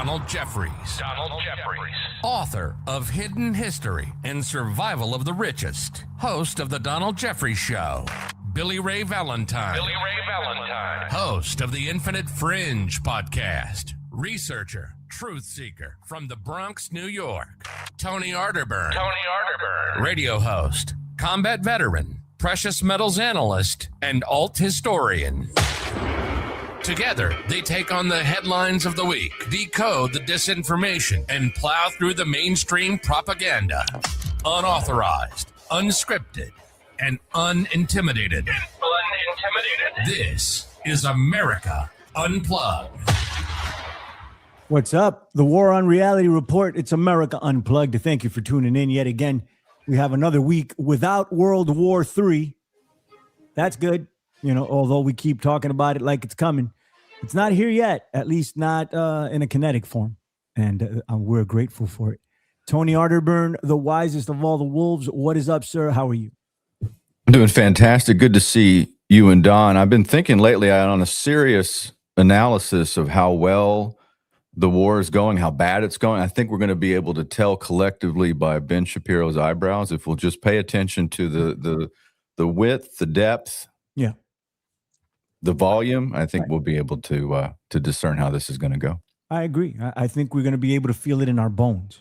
Donald Jeffries. Author of Hidden History and Survival of the Richest. Host of The Donald Jeffries Show. Billy Ray Valentine. Host of the Infinite Fringe podcast. Researcher, truth seeker from the Bronx, New York. Tony Arterburn. Radio host, combat veteran, precious metals analyst, and alt historian. Together, they take on the headlines of the week, decode the disinformation, and plow through the mainstream propaganda. Unauthorized, unscripted, and unintimidated. This is America Unplugged. What's up? The War on Reality Report. It's America Unplugged. Thank you for tuning in yet again. We have another week without World War III. That's good. You know, although we keep talking about it like it's coming. It's not here yet, at least not in a kinetic form. And we're grateful for it. Tony Arterburn, the wisest of all the wolves. What is up, sir? How are you? I'm doing fantastic. Good to see you and Don. I've been thinking lately on a serious analysis of how well the war is going, how bad it's going. I think we're going to be able to tell collectively by Ben Shapiro's eyebrows if we'll just pay attention to the width, the depth, the volume. I think we'll be able to discern how this is going to go. I agree. I think we're going to be able to feel it in our bones,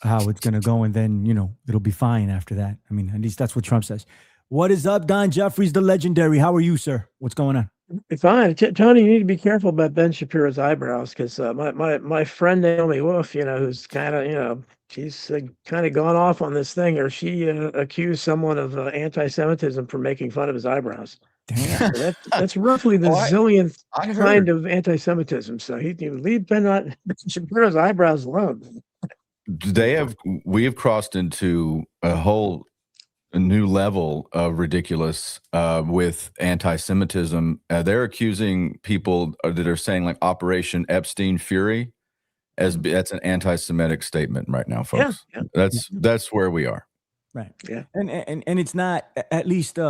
how it's going to go, and then, you know, it'll be fine after that. I mean, at least that's what Trump says. What is up, Don Jeffries, the legendary? How are you, sir? What's going on? Fine. Tony, you need to be careful about Ben Shapiro's eyebrows, because my friend Naomi Wolf, you know, who's kind of, you know, she's kind of gone off on this thing, or she accused someone of anti-Semitism for making fun of his eyebrows. Damn. So that's roughly the zillionth kind of anti-Semitism. So he leave Ben Shapiro's eyebrows alone. We have crossed into a new level of ridiculous with anti-Semitism. They're accusing people that are saying like Operation Epstein Fury that's an anti-Semitic statement right now, folks. Yeah. That's where we are. Right. Yeah. And it's not, at least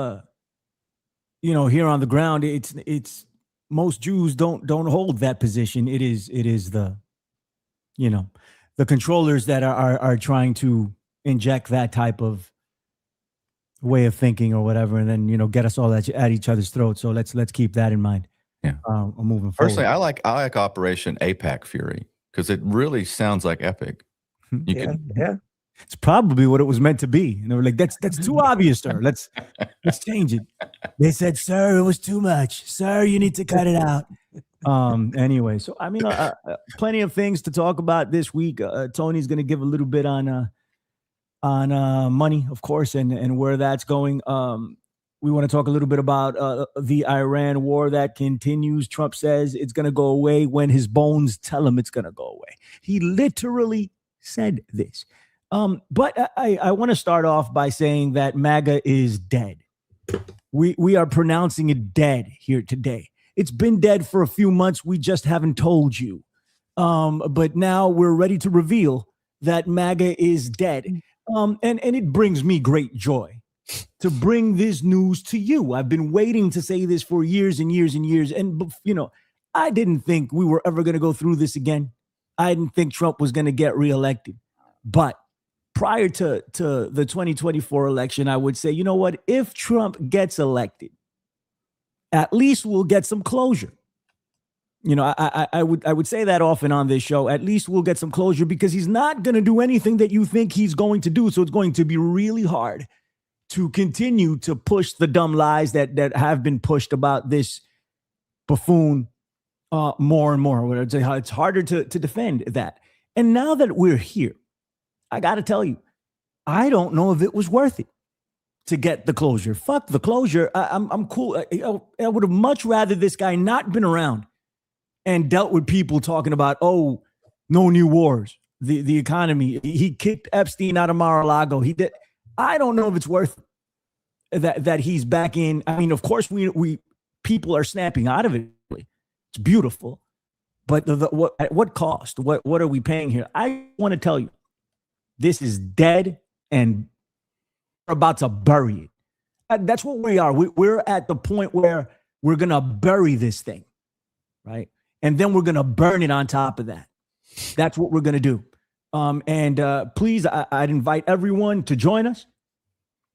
you know, here on the ground, it's most Jews don't hold that position. It is the, you know, the controllers that are trying to inject that type of way of thinking or whatever, and then, you know, get us all at each other's throats. So let's keep that in mind. Yeah. Moving forward. Personally, I like Operation APAC Fury because it really sounds like epic. Yeah. It's probably what it was meant to be. And they were like, that's too obvious, sir. Let's change it. They said, sir, it was too much. Sir, you need to cut it out. Anyway, so I mean, plenty of things to talk about this week. Tony's going to give a little bit on money, of course, and where that's going. We want to talk a little bit about the Iran war that continues. Trump says it's going to go away when his bones tell him it's going to go away. He literally said this. But I want to start off by saying that MAGA is dead. We are pronouncing it dead here today. It's been dead for a few months. We just haven't told you. But now we're ready to reveal that MAGA is dead. And it brings me great joy to bring this news to you. I've been waiting to say this for years and years and years. And, you know, I didn't think we were ever going to go through this again. I didn't think Trump was going to get reelected. But prior to the 2024 election, I would say, you know what? If Trump gets elected, at least we'll get some closure. You know, I would say that often on this show. At least we'll get some closure, because he's not going to do anything that you think he's going to do. So it's going to be really hard to continue to push the dumb lies that have been pushed about this buffoon more and more. It's harder to defend that. And now that we're here, I got to tell you, I don't know if it was worth it to get the closure. Fuck the closure. I'm cool. I would have much rather this guy not been around and dealt with people talking about, oh, no new wars, the economy. He kicked Epstein out of Mar-a-Lago. He did. I don't know if it's worth that he's back in. I mean, of course, we people are snapping out of it. It's beautiful, but at what cost? What are we paying here? I want to tell you, this is dead, and we're about to bury it. That's what we are. We're at the point where we're going to bury this thing, right? And then we're going to burn it on top of that. That's what we're going to do. Please, I'd invite everyone to join us,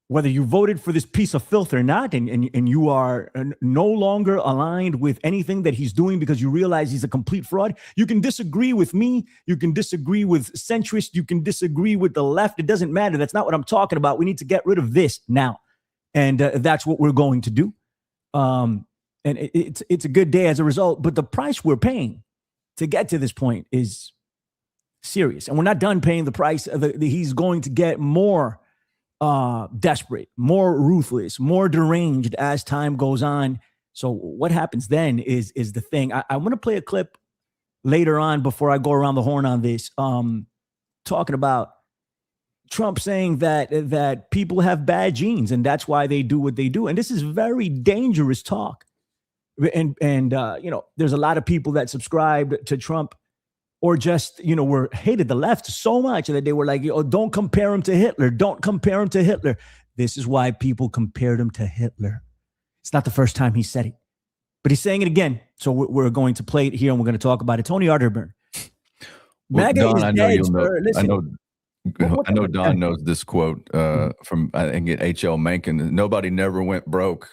whether you voted for this piece of filth or not, and you are no longer aligned with anything that he's doing because you realize he's a complete fraud. You can disagree with me. You can disagree with centrists. You can disagree with the left. It doesn't matter. That's not what I'm talking about. We need to get rid of this now. And that's what we're going to do. And it's a good day as a result. But the price we're paying to get to this point is serious. And we're not done paying the price. He's going to get more desperate, more ruthless, more deranged as time goes on. So what happens then is the thing. I want to play a clip later on before I go around the horn on this, talking about Trump saying that people have bad genes and that's why they do what they do. And this is very dangerous talk. And there's a lot of people that subscribed to Trump or just, were hated the left so much that they were like, don't compare him to Hitler. Don't compare him to Hitler. This is why people compared him to Hitler. It's not the first time he said it, but he's saying it again. So we're going to play it here and we're going to talk about it. Tony Arterburn. Well, MAGA Don, is I know dead, you'll know. sir. Listen. I know Don knows this quote from, I think, H.L. Mencken. Nobody never went broke,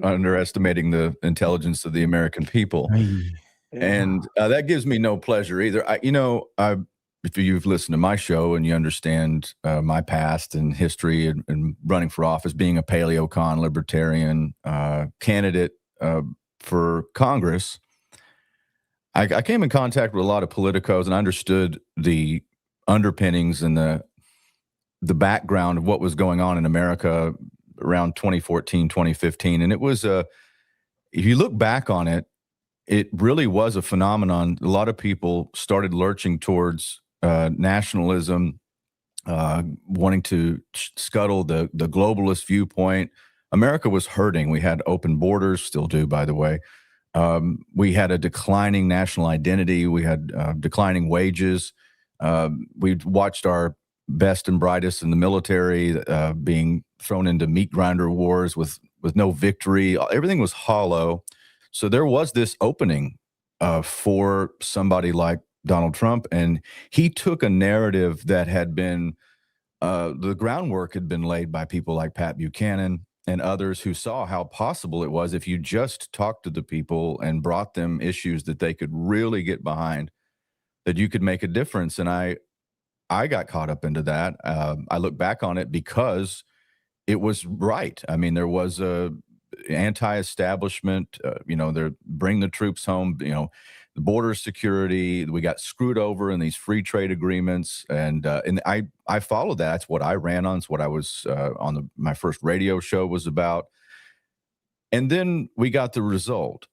underestimating the intelligence of the American people. And that gives me no pleasure either. If you've listened to my show and you understand my past and history and running for office, being a paleo-con libertarian candidate for Congress, I came in contact with a lot of politicos and understood the underpinnings and the background of what was going on in America around 2014, 2015. And it was if you look back on it, it really was a phenomenon. A lot of people started lurching towards nationalism, wanting to scuttle the globalist viewpoint. America was hurting. We had open borders, still do, by the way. We had a declining national identity. We had declining wages. We watched our best and brightest in the military being thrown into meat grinder wars with no victory. Everything was hollow. So there was this opening for somebody like Donald Trump, and he took a narrative that had been the groundwork had been laid by people like Pat Buchanan and others who saw how possible it was if you just talked to the people and brought them issues that they could really get behind, that you could make a difference. And I got caught up into that. I look back on it because it was right. I mean, there was a anti-establishment, bring the troops home, the border security. We got screwed over in these free trade agreements. And I followed that. That's what I ran on. It's what I was on my first radio show was about. And then we got the result.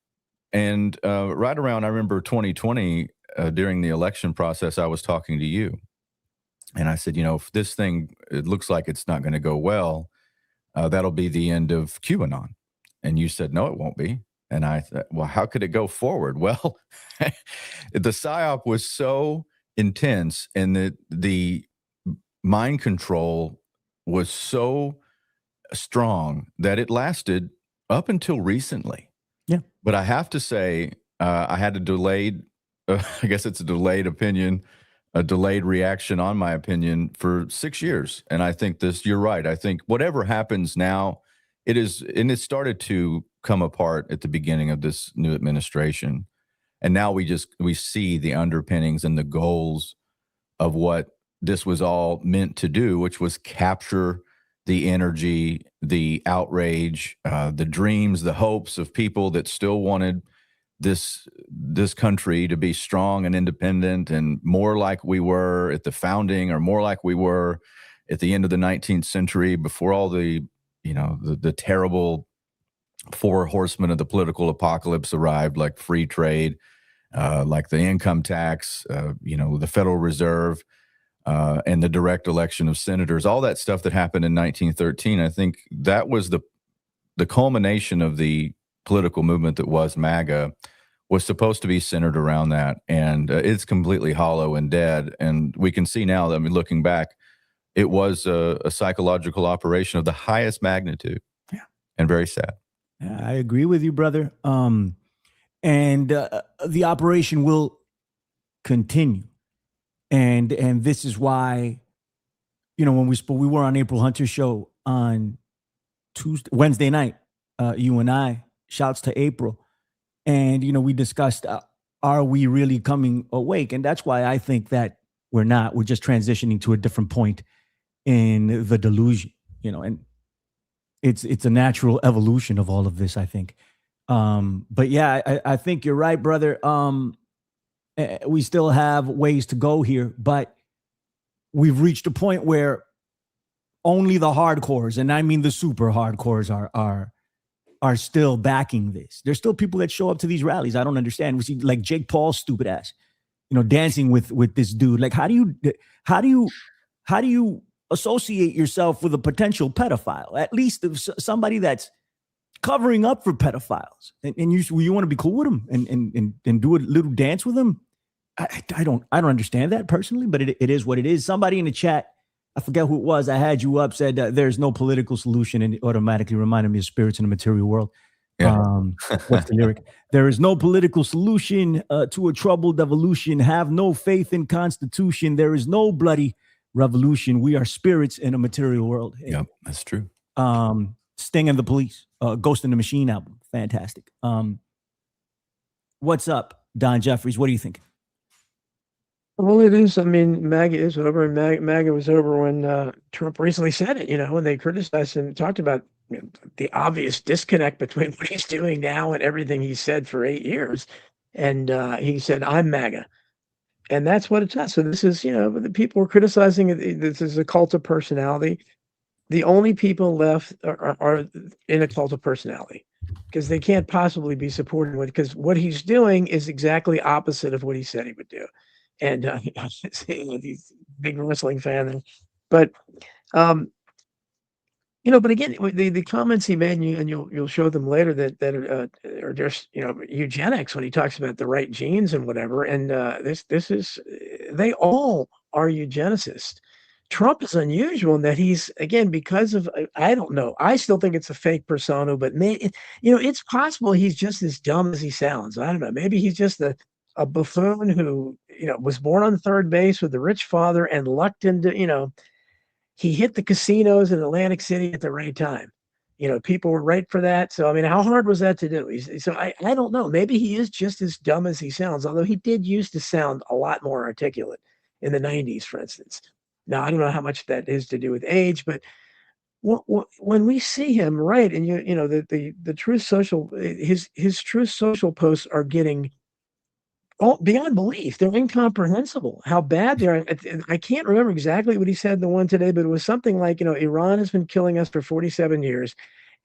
And right around, I remember 2020, during the election process, I was talking to you. And I said, if this thing, it looks like it's not going to go well, that'll be the end of QAnon. And you said, no, it won't be. And I thought, well, how could it go forward? Well, the PSYOP was so intense and the mind control was so strong that it lasted up until recently. Yeah. But I have to say, I had a delayed, I guess it's a delayed opinion, a delayed reaction on my opinion for 6 years. And I think you're right. I think whatever happens now, it started to come apart at the beginning of this new administration. And now we see the underpinnings and the goals of what this was all meant to do, which was capture the energy, the outrage, the dreams, the hopes of people that still wanted this country to be strong and independent and more like we were at the founding or more like we were at the end of the 19th century before all the terrible four horsemen of the political apocalypse arrived, like free trade, like the income tax, the Federal Reserve, and the direct election of senators, all that stuff that happened in 1913. I think that was the culmination of the political movement that was MAGA, was supposed to be centered around that. And it's completely hollow and dead. And we can see now that, looking back, it was a psychological operation of the highest magnitude. Yeah. And very sad. Yeah, I agree with you, brother. And the operation will continue. And this is why, when we were on April Hunter's show on Wednesday night, you and I, shouts to April. And, we discussed, are we really coming awake? And that's why I think that we're not. We're just transitioning to a different point in the delusion, and it's a natural evolution of all of this, I think. But yeah, I think you're right, brother. We still have ways to go here, but we've reached a point where only the hardcores, and I mean the super hardcores, are still backing this. There's still people that show up to these rallies. I don't understand. We see like Jake Paul's stupid ass, dancing with this dude. Like, how do you associate yourself with a potential pedophile? At least somebody that's covering up for pedophiles, and you want to be cool with them and do a little dance with them. I don't understand that personally, but it is what it is. Somebody in the chat, I forget who it was, I had you up, said there's no political solution, and it automatically reminded me of Spirits in the Material World. Yeah. What's the lyric? There is no political solution to a troubled evolution. Have no faith in Constitution. There is no bloody revolution. We are spirits in a material world. Yep, that's true. Sting and the Police, Ghost in the Machine album, fantastic. What's up, Don Jeffries? What do you think? Well, it is. I mean, MAGA is over, and MAGA was over when Trump recently said it, when they criticized him, talked about the obvious disconnect between what he's doing now and everything he said for 8 years. And he said, I'm MAGA. And that's what it's at. So this is, the people were criticizing it. This is a cult of personality. The only people left are in a cult of personality, because they can't possibly be supported with, because what he's doing is exactly opposite of what he said he would do. And he's a big wrestling fan, but but again, the comments he made, and you'll show them later that are just eugenics, when he talks about the right genes and whatever. And this is, they all are eugenicists. Trump is unusual in that he's, again, because of, I don't know, I still think it's a fake persona, but it's possible he's just as dumb as he sounds. I don't know, maybe he's just a buffoon who was born on third base with a rich father and lucked into, he hit the casinos in Atlantic City at the right time. People were right for that. So, I mean, how hard was that to do? So I don't know. Maybe he is just as dumb as he sounds, although he did used to sound a lot more articulate in the 90s, for instance. Now, I don't know how much that is to do with age, but when we see him, right, and the Truth Social, his Truth Social posts are getting beyond belief. They're incomprehensible how bad they are. I can't remember exactly what he said in the one today, but it was something like, Iran has been killing us for 47 years,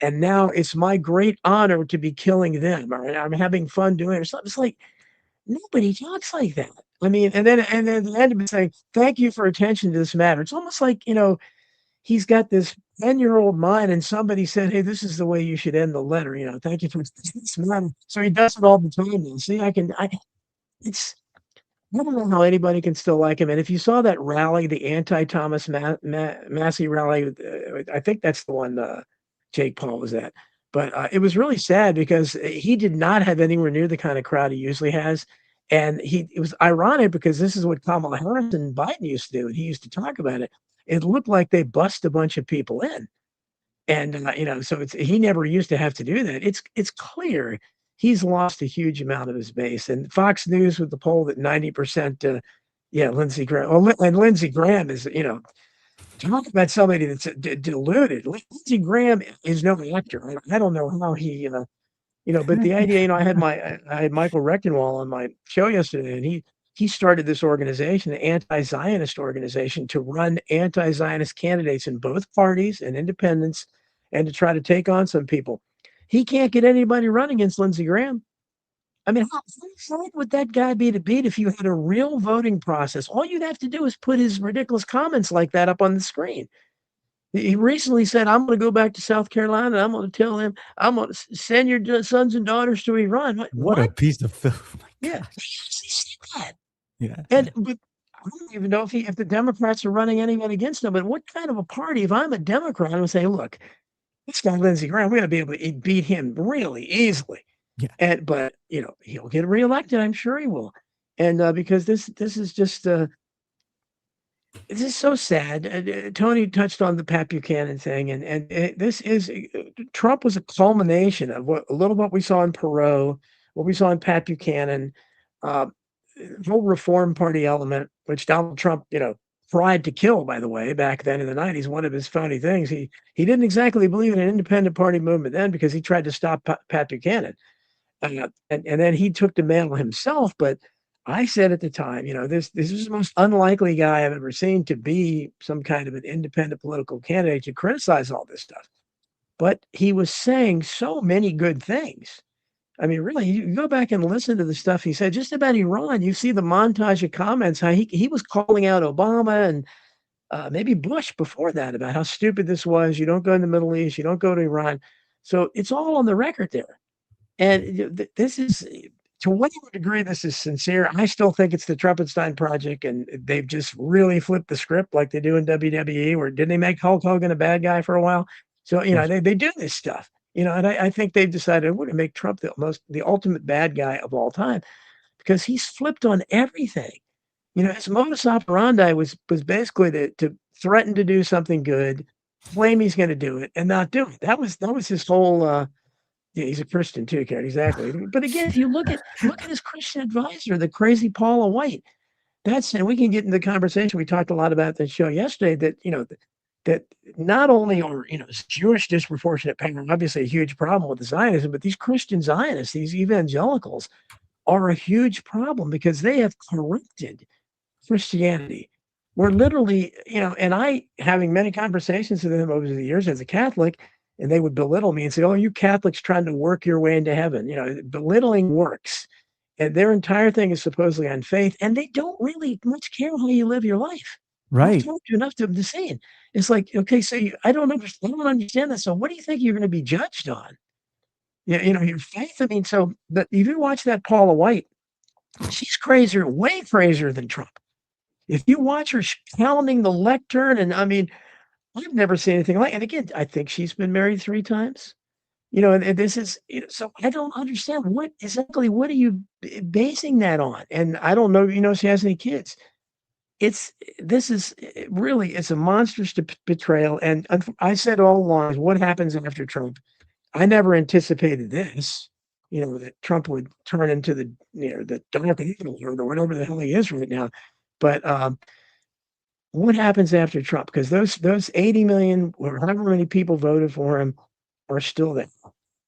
and now it's my great honor to be killing them. Or I'm having fun doing it. Or something. It's like, nobody talks like that. I mean, and then at the end of it saying, thank you for attention to this matter. It's almost like, he's got this 10-year-old mind, and somebody said, hey, this is the way you should end the letter. Thank you for this matter. So he does it all the time now. See, I don't know how anybody can still like him. And if you saw that rally, the anti-Thomas Massey rally, I think that's the one Jake Paul was at. But it was really sad because he did not have anywhere near the kind of crowd he usually has. And it was ironic because this is what Kamala Harris and Biden used to do. And he used to talk about it. It looked like they bust a bunch of people in. And, so he never used to have to do that. It's clear he's lost a huge amount of his base. And Fox News with the poll that 90%, Lindsey Graham. Well, and Lindsey Graham is, talk about somebody that's deluded. Lindsey Graham is no actor. I don't know how he, but the idea, I had Michael Rectenwall on my show yesterday, and he started this organization, the anti-Zionist organization, to run anti-Zionist candidates in both parties and independents, and to try to take on some people. He can't get anybody running against Lindsey Graham. I mean, how hard would that guy be to beat if you had a real voting process? All you'd have to do is put his ridiculous comments like that up on the screen. He recently said, I'm going to go back to South Carolina, and I'm going to tell him, I'm going to send your sons and daughters to Iran. What a piece of filth. Yeah. He said that. Yeah. But I don't even know if the Democrats are running anyone against him. But what kind of a party, if I'm a Democrat, I would say, look, this guy, Lindsey Graham, we're going to be able to beat him really easily. Yeah. But he'll get reelected. I'm sure he will. And because this is just this is so sad. Tony touched on the Pat Buchanan thing, and this is Trump was a culmination of a little what we saw in Perot, what we saw in Pat Buchanan, uh, whole Reform Party element, which Donald Trump, tried to kill. By the way, back then in the '90s, one of his funny things, he didn't exactly believe in an independent party movement then because he tried to stop Pat Buchanan, and then he took the mantle himself, but. I said at the time, this is the most unlikely guy I've ever seen to be some kind of an independent political candidate to criticize all this stuff. But he was saying so many good things. I mean, really, you go back and listen to the stuff he said just about Iran. You see the montage of comments, how he was calling out Obama and maybe Bush before that about how stupid this was. You don't go in the Middle East, you don't go to Iran. So it's all on the record there. And this is to whatever degree this is sincere. I still think it's the Trumpenstein project, and they've just really flipped the script like they do in WWE. Or didn't they make Hulk Hogan a bad guy for a while? So they do this stuff. And I think they've decided we're going to make Trump the ultimate bad guy of all time because he's flipped on everything. His modus operandi was basically to threaten to do something good, claim he's going to do it, and not do it. That was his whole. Yeah, he's a Christian too, Karen. Exactly. But again, if you look at his Christian advisor, the crazy Paula White, and we can get into the conversation. We talked a lot about the show yesterday that not only are Jewish disproportionate payment obviously a huge problem with the Zionism, but these Christian Zionists, these evangelicals, are a huge problem because they have corrupted Christianity. We're literally, and I having many conversations with them over the years as a Catholic. And they would belittle me and say, "Oh, you Catholics trying to work your way into heaven." Belittling works. And their entire thing is supposedly on faith. And they don't really much care how you live your life. Right. I've told you enough to say it. It's like, okay, so I don't understand that. So what do you think you're going to be judged on? Your faith. I mean, but if you watch that Paula White, she's crazier, way crazier than Trump. If you watch her pounding the lectern, and I mean, I've never seen anything like. And again, I think she's been married 3 times. And this is so I don't understand what are you basing that on? And I don't know, if she has any kids. It's a monstrous betrayal. And I said all along, what happens after Trump? I never anticipated this. That Trump would turn into the dark evil or whatever the hell he is right now. But what happens after Trump? Because those 80 million or however many people voted for him are still there.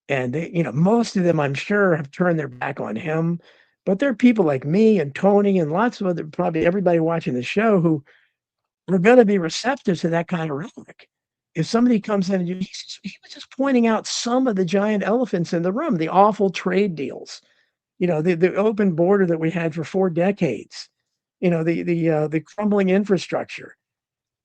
And they, most of them, I'm sure, have turned their back on him. But there are people like me and Tony and lots of other, probably everybody watching the show who are going to be receptive to that kind of rhetoric. If somebody comes in and he was just pointing out some of the giant elephants in the room, the awful trade deals, the open border that we had for 4 decades. The crumbling infrastructure,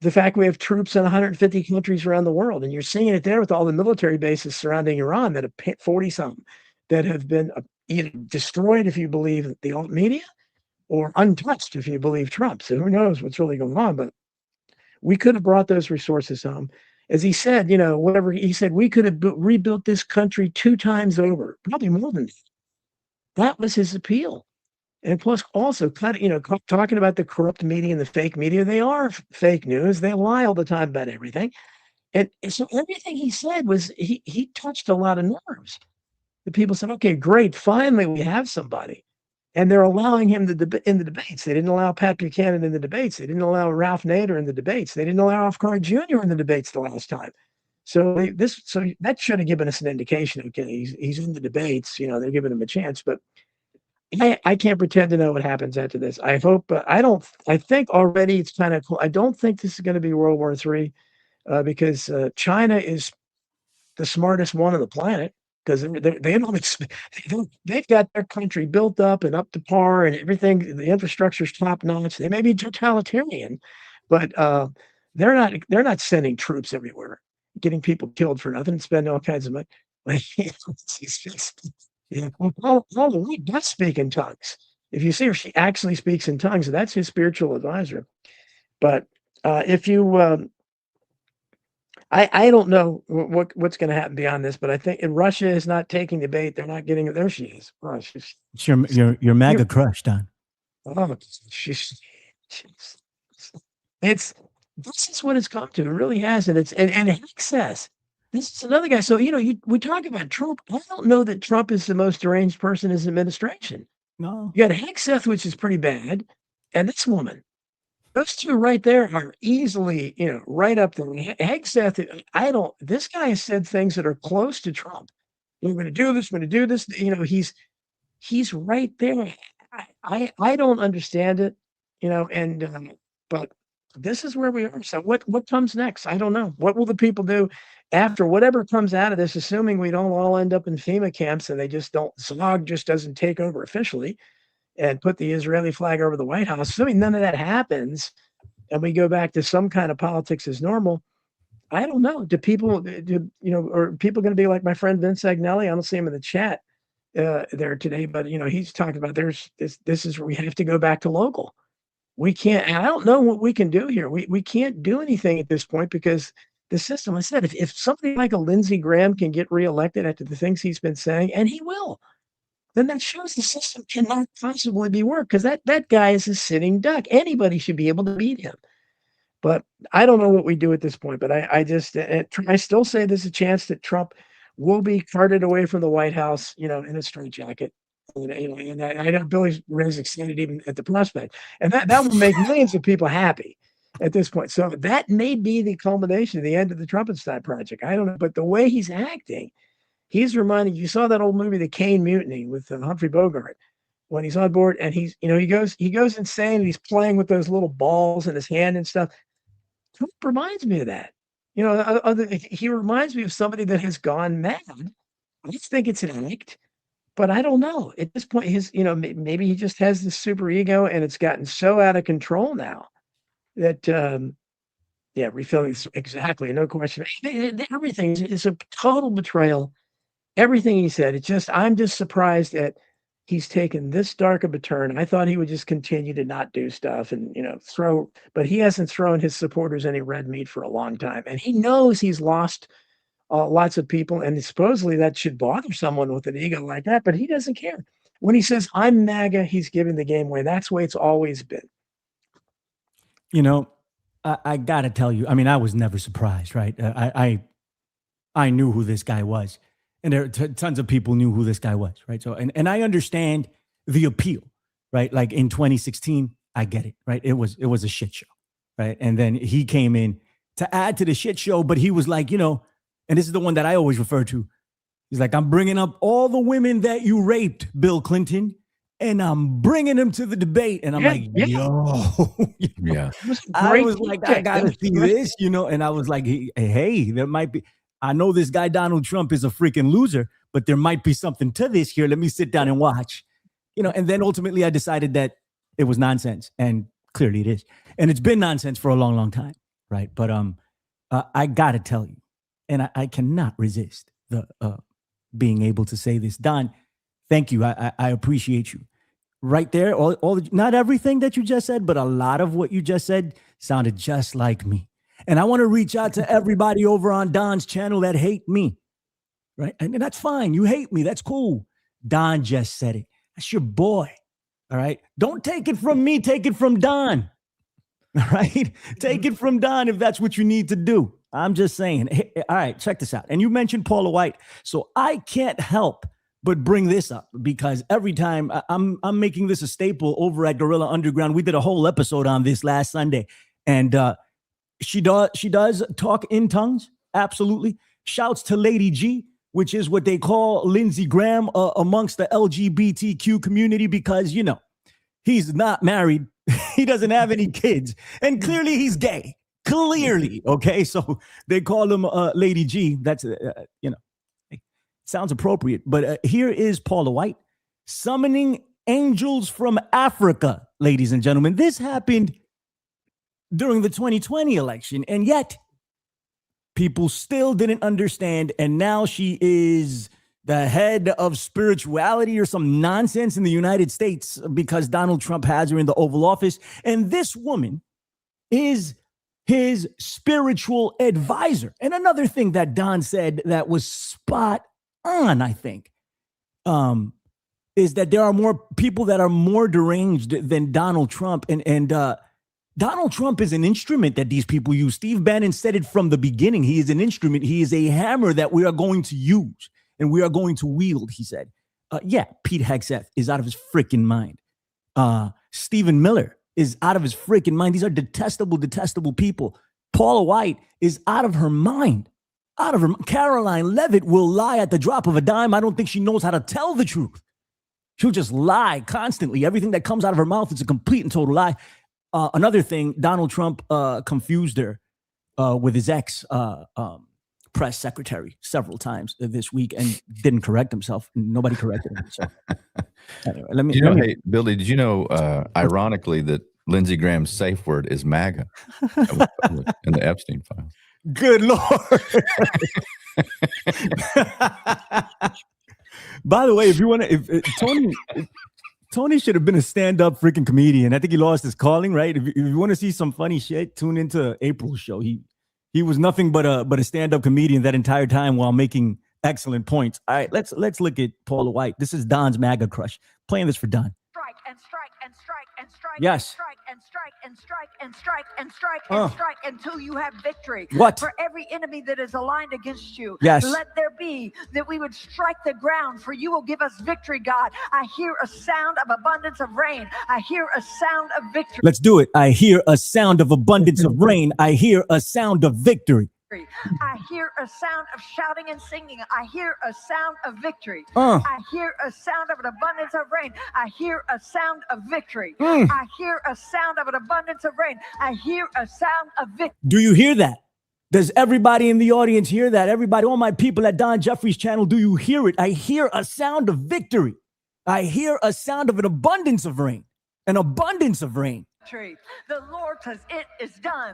the fact we have troops in 150 countries around the world, and you're seeing it there with all the military bases surrounding Iran that have 40-something that have been either destroyed if you believe the alt media or untouched if you believe Trump. So who knows what's really going on, but we could have brought those resources home. As he said, whatever he said, we could have rebuilt this country 2 times over, probably more than that. That was his appeal. And plus, also, talking about the corrupt media and the fake media, they are fake news. They lie all the time about everything. And so everything he said was, he touched a lot of nerves. The people said, okay, great, finally we have somebody. And they're allowing him in the debates. They didn't allow Pat Buchanan in the debates. They didn't allow Ralph Nader in the debates. They didn't allow F. Carr Jr. in the debates the last time. So that should have given us an indication, okay, he's in the debates, they're giving him a chance. But I can't pretend to know what happens after this. I hope, but I think already it's kind of cool. I don't think this is going to be World War III because China is the smartest one on the planet because they've got their country built up and up to par and everything. The infrastructure is top notch. They may be totalitarian, but they're not sending troops everywhere, getting people killed for nothing, and spending all kinds of money. Yeah, Paula White does speak in tongues. If you see her, she actually speaks in tongues. And that's his spiritual advisor. But if you, I don't know what's going to happen beyond this. But I think Russia is not taking the bait. They're not getting it. There she is. Oh, it's your MAGA crush, Don. Oh, she's, it's this is what it's come to. It really has, and and Hank says this is another guy. So we talk about Trump. I don't know that Trump is the most deranged person in his administration. No. You got Hegseth, which is pretty bad, and this woman. Those two right there are easily, right up there. Hegseth, this guy has said things that are close to Trump. We're going to do this. We're going to do this. He's right there. I don't understand it, but this is where we are. So what comes next? I don't know. What will the people do after whatever comes out of this, assuming we don't all end up in FEMA camps and Zog just doesn't take over officially and put the Israeli flag over the White House. Assuming none of that happens and we go back to some kind of politics as normal, I don't know. Are people going to be like my friend Vince Agnelli? I don't see him in the chat there today, but he's talking about this is where we have to go back to local. We can't, and I don't know what we can do here. We can't do anything at this point because the system, I said, if somebody like a Lindsey Graham can get reelected after the things he's been saying, and he will, then that shows the system cannot possibly be worked because that guy is a sitting duck. Anybody should be able to beat him. But I don't know what we do at this point. But I still say there's a chance that Trump will be carted away from the White House, in a straitjacket. And I know Billy Ray's excited even at the prospect, and that will make millions of people happy at this point. So that may be the culmination, the end of the Trumpenstein project. I don't know, but the way he's acting, he's reminding you saw that old movie, The Kane Mutiny, with Humphrey Bogart, when he's on board and he goes insane and he's playing with those little balls in his hand and stuff. Trump reminds me of that. He reminds me of somebody that has gone mad. I just think it's an act, but I don't know. At this point, maybe he just has this super ego and it's gotten so out of control now that, refilling exactly, no question. Everything is a total betrayal. Everything he said, I'm just surprised that he's taken this dark of a turn. I thought he would just continue to not do stuff and, but he hasn't thrown his supporters any red meat for a long time. And he knows he's lost lots of people. And supposedly that should bother someone with an ego like that, but he doesn't care. When he says, I'm MAGA, he's giving the game away. That's the way it's always been. I got to tell you, I mean, I was never surprised, right? I knew who this guy was. And there tons of people knew who this guy was, right? So, and I understand the appeal, right? Like in 2016, I get it, right? It was a shit show, right? And then he came in to add to the shit show, but he was like, and this is the one that I always refer to. He's like, I'm bringing up all the women that you raped, Bill Clinton, and I'm bringing them to the debate. And I'm yo. Yeah. I was like, I got to see this, and I was like, hey, there might be. I know this guy, Donald Trump, is a freaking loser, but there might be something to this here. Let me sit down and watch, and then ultimately I decided that it was nonsense, and clearly it is. And it's been nonsense for a long, long time. Right. But I got to tell you, and I cannot resist the being able to say this. Don, thank you. I appreciate you. Right there, not everything that you just said, but a lot of what you just said sounded just like me. And I want to reach out to everybody over on Don's channel that hate me, right? And that's fine. You hate me. That's cool. Don just said it. That's your boy, all right? Don't take it from me. Take it from Don, all right? Take it from Don if that's what you need to do. I'm just saying. Hey, all right, check this out. And you mentioned Paula White. So I can't help but bring this up because every time I'm making this a staple over at Gorilla Underground. We did a whole episode on this last Sunday. And she does talk in tongues. Absolutely. Shouts to Lady G, which is what they call Lindsey Graham amongst the LGBTQ community because, he's not married. He doesn't have any kids. And clearly he's gay. Clearly. Okay. So they call him Lady G. That's, sounds appropriate. But here is Paula White summoning angels from Africa, ladies and gentlemen. This happened during the 2020 election, and yet people still didn't understand. And now she is the head of spirituality or some nonsense in the United States because Donald Trump has her in the Oval Office. And this woman is his spiritual advisor. And another thing that Don said that was spot on, I think, is that there are more people that are more deranged than Donald Trump. And Donald Trump is an instrument that these people use. Steve Bannon said it from the beginning. He is an instrument. He is a hammer that we are going to use and we are going to wield, he said. Yeah, Pete Hegseth is out of his freaking mind. Stephen Miller is out of his freaking mind. These are detestable people. Paula White is out of her mind. Out of her. Caroline Levitt will lie at the drop of a dime. I don't think she knows how to tell the truth. She'll just lie constantly. Everything that comes out of her mouth is a complete and total lie. Another thing, Donald Trump confused her with his ex press secretary several times this week and didn't correct himself. Nobody corrected him. So anyway, hey, Billy, did you know, ironically, that Lindsey Graham's safe word is MAGA in the Epstein files? Good Lord. By the way, if you want to, Tony should have been a stand-up freaking comedian. I think he lost his calling, right? If you want to see some funny shit, tune into April's show. He was nothing but a stand-up comedian that entire time while making excellent points. All right, let's look at Paula White. This is Don's MAGA crush. Playing this for Don. Strike and strike and strike and strike. Yes. And strike and strike and strike and strike and strike and strike until you have victory. What? For every enemy that is aligned against you. Yes. Let there be that we would strike the ground, for you will give us victory, God. I hear a sound of abundance of rain. I hear a sound of victory. Let's do it. I hear a sound of abundance of rain. I hear a sound of victory. I hear a sound of shouting and singing. I hear a sound of victory. I hear a sound of an abundance of rain. I hear a sound of victory. I hear a sound of an abundance of rain. I hear a sound of victory. Do you hear that? Does everybody in the audience hear that? Everybody, all my people at Don Jeffrey's channel, do you hear it? I hear a sound of victory. I hear a sound of an abundance of rain. An abundance of rain. The Lord says it is done.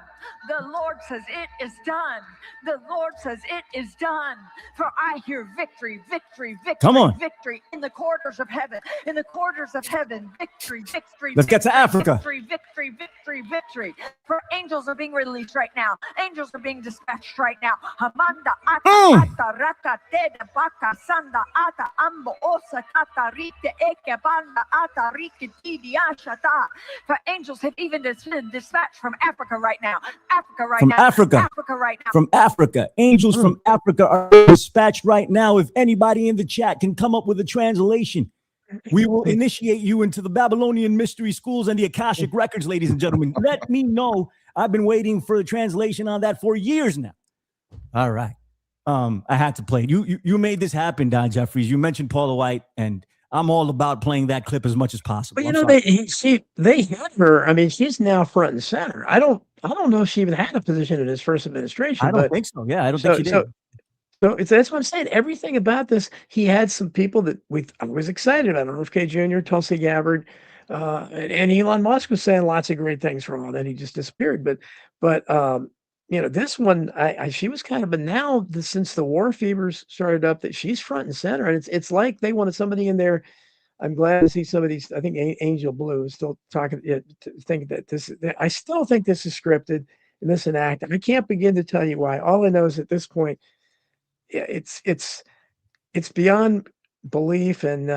The Lord says it is done. The Lord says it is done. For I hear victory, victory, victory, come on, victory in the corridors of heaven. In the corridors of heaven, victory, victory. Let's get to Africa. Victory, victory, victory, victory. For angels are being released right now. Angels are being dispatched right now. Hamanda ata raka teda baka sanda ata ambo osa kata rite eke banda ata rike tidi ashata. For angels have even been dispatched from Africa right now. Africa right now. Africa right now. From Africa. Angels from Africa are dispatched right now. If anybody in the chat can come up with a translation, we will initiate you into the Babylonian mystery schools and the Akashic records, ladies and gentlemen. Let me know. I've been waiting for a translation on that for years now. All right. I had to play it. You made this happen, Don Jeffries. You mentioned Paula White, and I'm all about playing that clip as much as possible. But you know, they had her. I mean, she's now front and center. I don't know if she even had a position in his first administration. I don't think so. Yeah, I don't think she did. So that's what I'm saying. Everything about this, he had some people that I was excited about. RFK Jr., Tulsi Gabbard, and Elon Musk was saying lots of great things for all that. He just disappeared. But you know, this one, she was kind of, but now since the war fevers started up, that she's front and center, and it's like they wanted somebody in there. I'm glad to see some of these. I think Angel Blue is still talking, think that I still think this is scripted and this an act. I can't begin to tell you why. All I know is at this point, it's beyond belief, and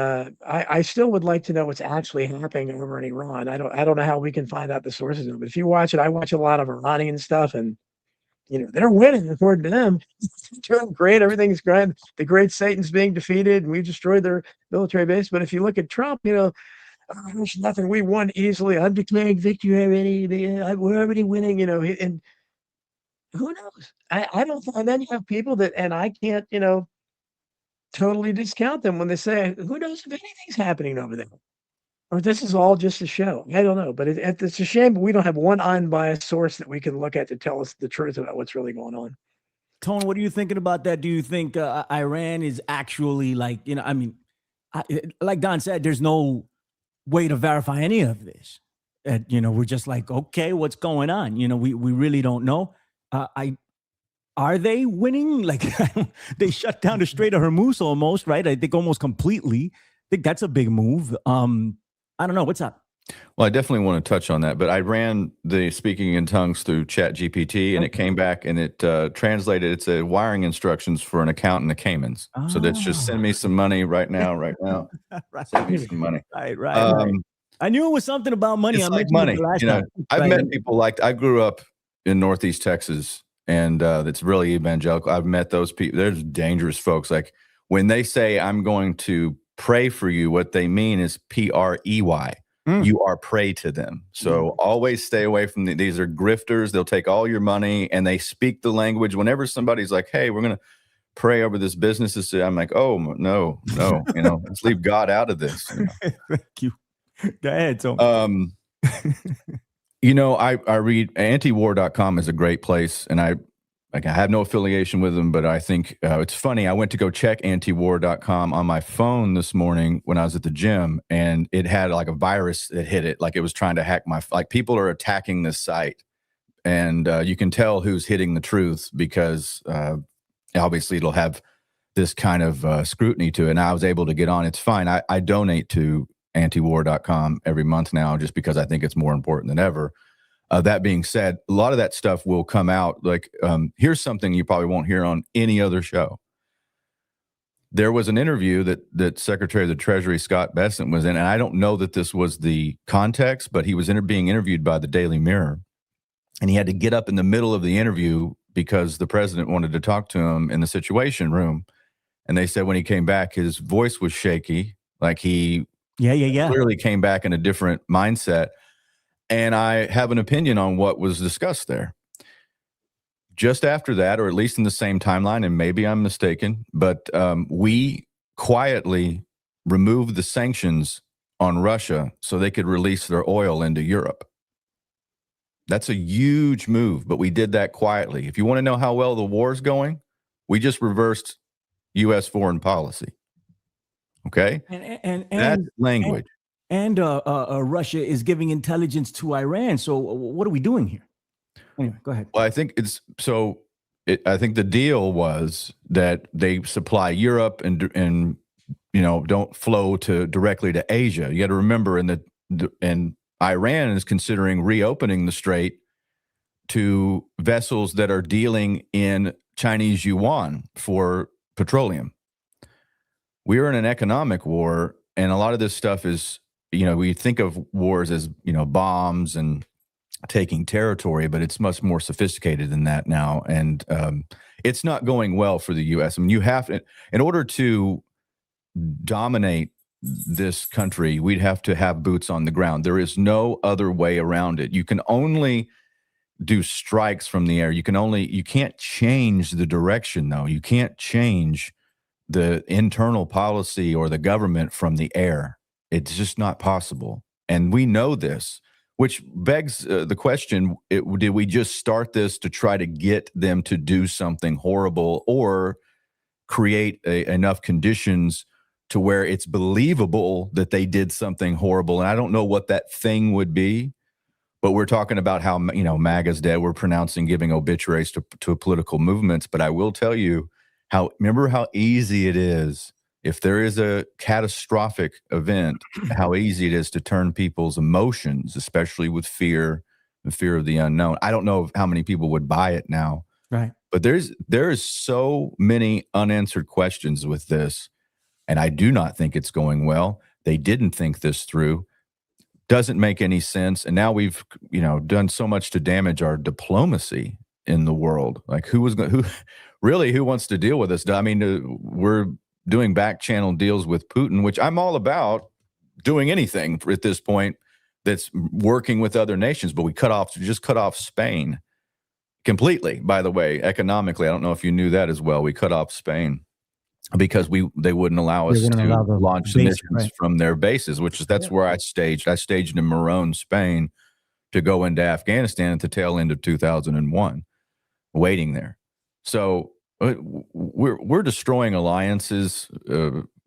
I still would like to know what's actually happening over in Iran. I don't know how we can find out the sources of it. But if you watch it, I watch a lot of Iranian stuff, and you know, they're winning according to them. They're doing great. Everything's great. The great Satan's being defeated, and we destroyed their military base. But if you look at Trump, you know, there's nothing. We won easily. I'm declaring victory already. We're already winning, you know. And who knows? I don't. And then you have people that, and I can't, you know, totally discount them when they say, who knows if anything's happening over there? Or this is all just a show. I don't know, but it's a shame we don't have one unbiased source that we can look at to tell us the truth about what's really going on. Tone, what are you thinking about that? Do you think Iran is actually like, you know, I mean, like Don said, there's no way to verify any of this. You know, we're just like, okay, what's going on? You know, we really don't know. Are they winning? Like they shut down the Strait of Hormuz almost, right? I think almost completely. I think that's a big move. I don't know. What's up? Well, I definitely want to touch on that, but I ran the speaking in tongues through Chat GPT, and it came back and it translated. It said wiring instructions for an account in the Caymans. So that's just send me some money right now. Right. Send me some money. Right. I knew it was something about money. It's I like mentioned it money. the last You know, time. I've Right. met people I grew up in Northeast Texas, and that's really evangelical. I've met those people. There's dangerous folks. Like when they say, I'm going to pray for you, what they mean is PREY. You are prey to them. So always stay away from these are grifters. They'll take all your money and they speak the language. Whenever somebody's like, hey, we're going to pray over this business, I'm like, oh, no, let's leave God out of this. Thank you. Go ahead, Tom. I read antiwar.com is a great place, and I have no affiliation with them, but I think it's funny. I went to go check antiwar.com on my phone this morning when I was at the gym, and it had like a virus that hit it. Like it was trying to hack people are attacking this site, and you can tell who's hitting the truth because obviously it'll have this kind of scrutiny to it. And I was able to get on. It's fine. I donate to antiwar.com every month now just because I think it's more important than ever. That being said, a lot of that stuff will come out. Like, here's something you probably won't hear on any other show. There was an interview that Secretary of the Treasury, Scott Bessent, was in, and I don't know that this was the context, but he was being interviewed by the Daily Mirror, and he had to get up in the middle of the interview because the president wanted to talk to him in the Situation Room. And they said when he came back, his voice was shaky, like he clearly came back in a different mindset. And I have an opinion on what was discussed there. Just after that, or at least in the same timeline, and maybe I'm mistaken, but we quietly removed the sanctions on Russia so they could release their oil into Europe. That's a huge move, but we did that quietly. If you want to know how well the war's going, we just reversed U.S. foreign policy. Okay? And that's language. And Russia is giving intelligence to Iran. So what are we doing here? Anyway, go ahead. Well, I think I think the deal was that they supply Europe and don't flow directly to Asia. You got to remember, and Iran is considering reopening the strait to vessels that are dealing in Chinese yuan for petroleum. We are in an economic war, and a lot of this stuff is, we think of wars as, bombs and taking territory, but it's much more sophisticated than that now. And it's not going well for the U.S. I mean, you have to, in order to dominate this country, we'd have to have boots on the ground. There is no other way around it. You can only do strikes from the air. You can't change the direction, though. You can't change the internal policy or the government from the air. It's just not possible. And we know this, which begs the question, did we just start this to try to get them to do something horrible or create enough conditions to where it's believable that they did something horrible? And I don't know what that thing would be, but we're talking about how, MAGA's dead. We're giving obituaries to political movements. But I will tell you remember how easy it is, if there is a catastrophic event, how easy it is to turn people's emotions, especially with fear and fear of the unknown. I don't know how many people would buy it now. Right. But there is so many unanswered questions with this. And I do not think it's going well. They didn't think this through. Doesn't make any sense. And now we've, done so much to damage our diplomacy in the world. Like who wants to deal with this? I mean, we're doing back channel deals with Putin, which I'm all about doing anything at this point that's working with other nations. But we just cut off Spain completely, by the way, economically. I don't know if you knew that as well. We cut off Spain because they wouldn't allow us to launch missions from their bases, that's where I staged. I staged in Morone, Spain, to go into Afghanistan at the tail end of 2001, waiting there. So we're destroying alliances.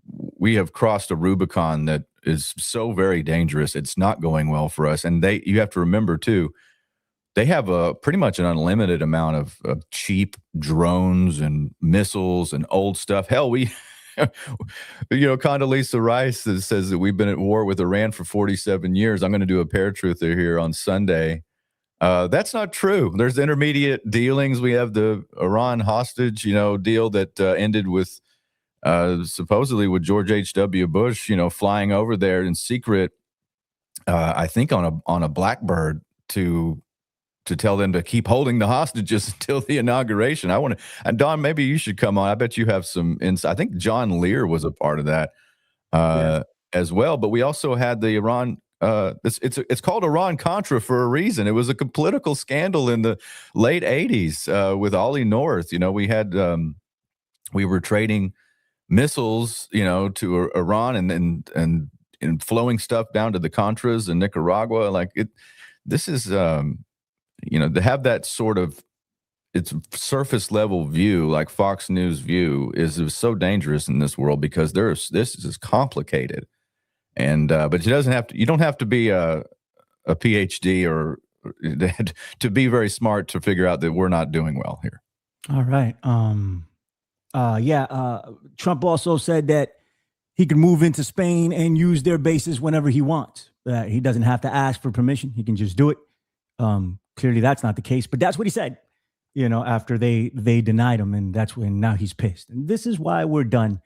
We have crossed a Rubicon that is so very dangerous. It's not going well for us. And you have to remember too, they have pretty much an unlimited amount of cheap drones and missiles and old stuff. Hell, we Condoleezza Rice that says that we've been at war with Iran for 47 years. I'm going to do a paratruther here on Sunday. That's not true. There's intermediate dealings. We have the Iran hostage, deal that ended with supposedly with George H.W. Bush, flying over there in secret, I think on a Blackbird to tell them to keep holding the hostages until the inauguration. And Don, maybe you should come on. I bet you have some insight. I think John Lear was a part of that as well. But we also had the Iran. It's called Iran Contra for a reason. It was a political scandal in the late 80s with Ollie North. We had we were trading missiles, to Iran and flowing stuff down to the Contras in Nicaragua. This is to have that sort of it's surface level view, like Fox News view, is so dangerous in this world because this is complicated. And but you don't have to be a PhD or to be very smart to figure out that we're not doing well here. All right. Trump also said that he can move into Spain and use their bases whenever he wants. He doesn't have to ask for permission. He can just do it. Clearly that's not the case, but that's what he said, after they denied him. And that's when now he's pissed. And this is why we're done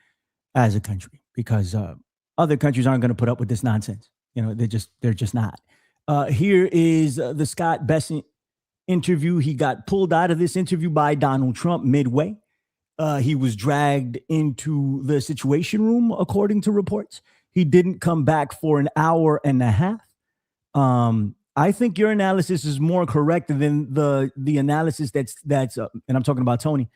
as a country, because other countries aren't going to put up with this nonsense. They're just not. Here is the Scott Bessent interview. He got pulled out of this interview by Donald Trump midway. He was dragged into the Situation Room, according to reports. He didn't come back for an hour and a half. I think your analysis is more correct than the analysis that's and I'm talking about Tony.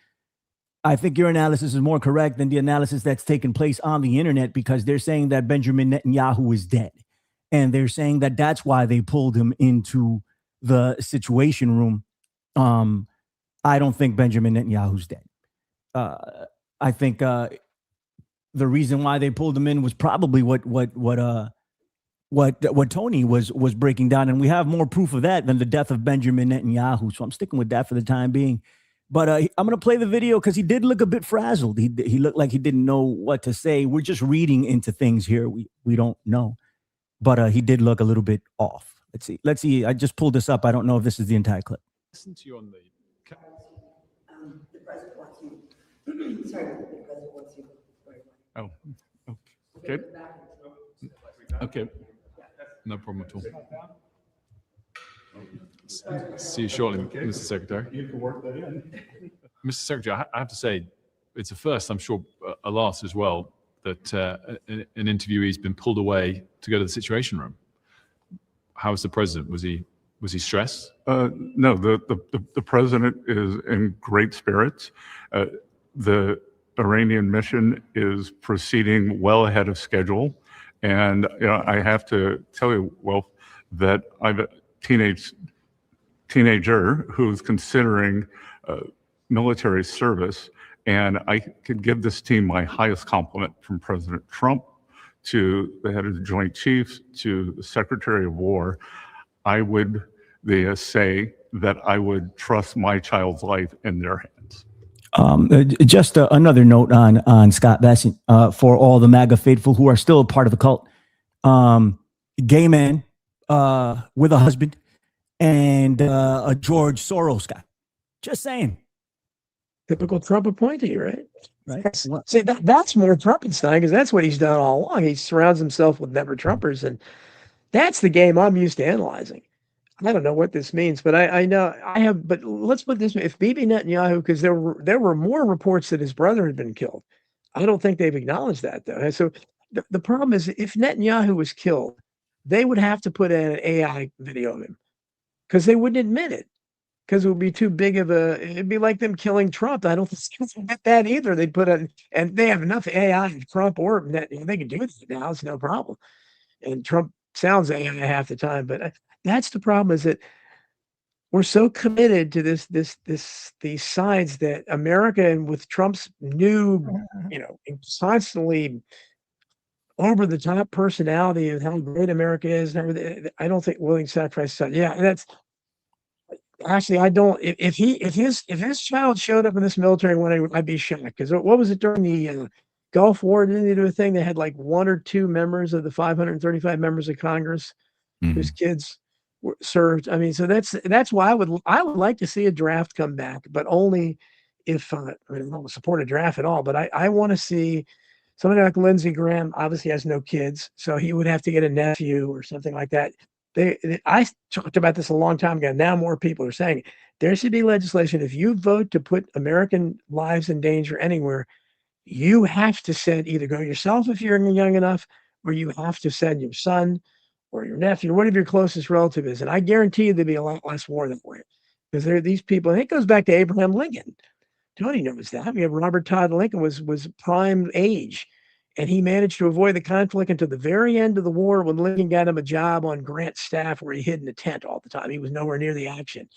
I think your analysis is more correct than the analysis that's taken place on the internet, because they're saying that Benjamin Netanyahu is dead. And they're saying that that's why they pulled him into the Situation Room. I don't think Benjamin Netanyahu's dead. I think the reason why they pulled him in was probably what Tony was breaking down, and we have more proof of that than the death of Benjamin Netanyahu. So I'm sticking with that for the time being. But I'm going to play the video because he did look a bit frazzled. He looked like he didn't know what to say. We're just reading into things here. We don't know, but he did look a little bit off. Let's see. I just pulled this up. I don't know if this is the entire clip. Listen to you on the. The president wants you. Sorry, the president wants you. Oh, okay. Okay. No problem at all. See you shortly, Mr. Secretary. You can work that in. Mr. Secretary, I have to say, it's a first, I'm sure a last as well, that an interviewee's been pulled away to go to the Situation Room. How was the president? Was he stressed? No, the president is in great spirits. The Iranian mission is proceeding well ahead of schedule. And I have to tell you, Wolf, that I've a teenager who's considering military service, and I could give this team my highest compliment, from President Trump to the head of the Joint Chiefs to the Secretary of War. I would say that I would trust my child's life in their hands. Just another note on Scott Bessent, for all the MAGA faithful who are still a part of the cult. Gay man with a husband and a George Soros guy. Just saying. Typical Trump appointee, right? Right. See, that's more Trumpenstein, because that's what he's done all along. He surrounds himself with never Trumpers, and that's the game I'm used to analyzing. I don't know what this means, but I know I have. But let's put this way: if Bibi Netanyahu, because there were more reports that his brother had been killed. I don't think they've acknowledged that, though. And so the problem is, if Netanyahu was killed, they would have to put in an AI video of him, because they wouldn't admit it, because it would be too big of a. It'd be like them killing Trump. I don't think it's admit that either. They'd put in, and they have enough AI, Trump or Netanyahu. They can do it now. It's no problem. And Trump sounds AI half the time, but that's the problem, is that we're so committed to these sides that America, and with Trump's new, constantly over the top personality of how great America is and everything, I don't think willing to sacrifice son. Yeah, that's actually, I don't. If his child showed up in this military one, I'd be shocked, because what was it during Gulf War, didn't they do a thing? They had like 1 or 2 members of the 535 members of Congress whose kids were served. I mean, so that's why I would like to see a draft come back, but only if I don't support a draft at all. But I want to see somebody like Lindsey Graham. Obviously has no kids, so he would have to get a nephew or something like that. I talked about this a long time ago. Now more people are saying there should be legislation. If you vote to put American lives in danger anywhere, you have to send either go yourself if you're young enough, or you have to send your son or your nephew, or whatever your closest relative is. And I guarantee you there'd be a lot less war that way. Because there are these people, and it goes back to Abraham Lincoln. Tony knows that. We have Robert Todd Lincoln was prime age, and he managed to avoid the conflict until the very end of the war when Lincoln got him a job on Grant's staff where he hid in a tent all the time. He was nowhere near the action.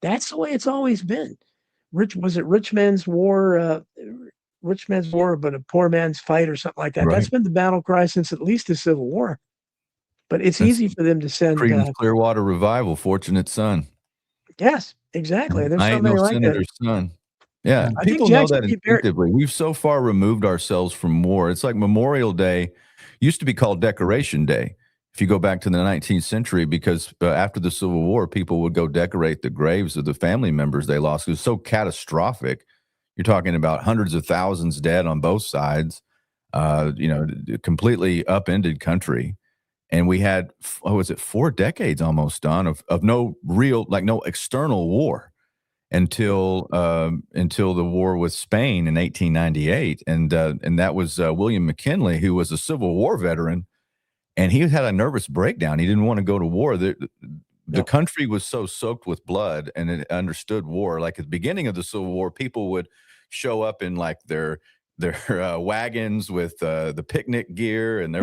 That's the way it's always been. Rich man's war, but a poor man's fight or something like that. Right. That's been the battle cry since at least the Civil War. But it's easy for them to send. Freedom's Clearwater Revival, Fortunate Son. Yes, exactly. There's I ain't something no like senator's that. son. Yeah, I think people know Jackson that P. Barrett- instinctively. We've so far removed ourselves from war. It's like Memorial Day used to be called Decoration Day. If you go back to the 19th century, because after the Civil War, people would go decorate the graves of the family members they lost. It was so catastrophic. You're talking about hundreds of thousands dead on both sides, completely upended country. And we had, 4 decades almost done of no real, no external war until the war with Spain in 1898. And that was William McKinley, who was a Civil War veteran. And he had a nervous breakdown. He didn't want to go to war. The country was so soaked with blood, and it understood war. Like at the beginning of the Civil War, people would show up in their wagons with the picnic gear, and